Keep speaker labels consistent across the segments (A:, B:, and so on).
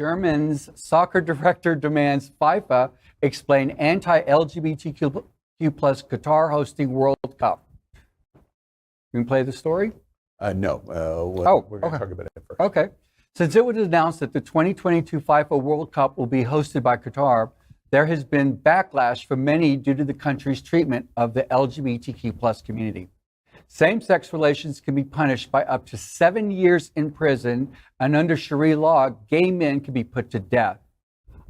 A: Germany's soccer director demands FIFA explain anti-LGBTQ plus Qatar hosting World Cup. You can play the story?
B: No. We're going to talk about it first.
A: Okay. Since it was announced that the 2022 FIFA World Cup will be hosted by Qatar, there has been backlash from many due to the country's treatment of the LGBTQ plus community. Same-sex relations can be punished by up to 7 years in prison, and under Sharia law, gay men can be put to death.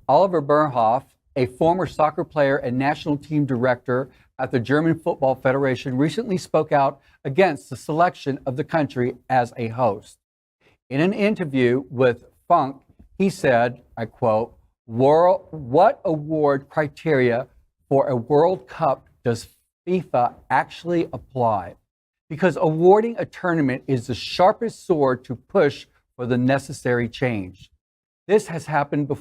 A: Oliver Bierhoff, a former soccer player and national team director at the German Football Federation, recently spoke out against the selection of the country as a host. In an interview with Funke, he said, I quote, "What award criteria for a World Cup does FIFA actually apply? Because awarding a tournament is the sharpest sword to push for the necessary change. This has happened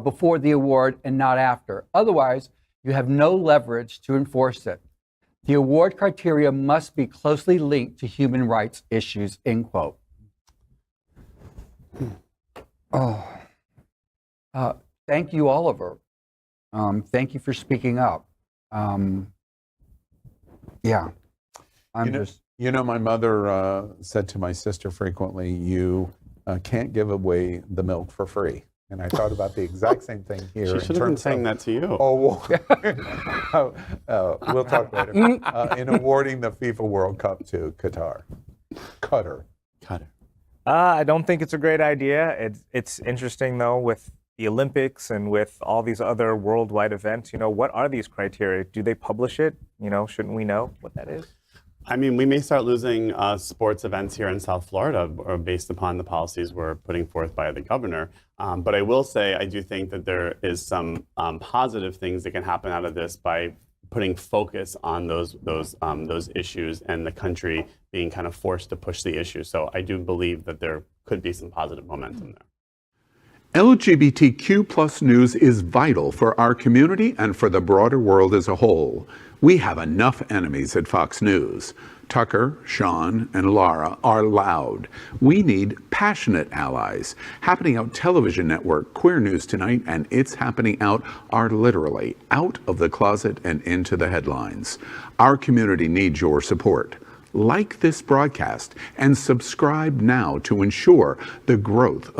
A: before the award and not after. Otherwise, you have no leverage to enforce it. The award criteria must be closely linked to human rights issues," end quote. Thank you, Oliver. Thank you for speaking up.
B: My mother said to my sister frequently, you can't give away the milk for free. And I thought about the exact same thing here.
C: She should have been saying that to you.
B: We'll talk later. In awarding the FIFA World Cup to Qatar. Qatar.
D: I don't think it's a great idea. It's interesting, though, with the Olympics and with all these other worldwide events. What are these criteria? Do they publish it? Shouldn't we know what that is?
C: I mean, we may start losing sports events here in South Florida based upon the policies we're putting forth by the governor. But I will say, I do think that there is some positive things that can happen out of this by putting focus on those issues and the country being kind of forced to push the issue. So I do believe that there could be some positive momentum there.
E: LGBTQ plus news is vital for our community and for the broader world as a whole. We have enough enemies at Fox News. Tucker, Sean, and Laura are loud. We need passionate allies. Happening Out Television Network, Queer News Tonight, and It's Happening Out are literally out of the closet and into the headlines. Our community needs your support. Like this broadcast and subscribe now to ensure the growth of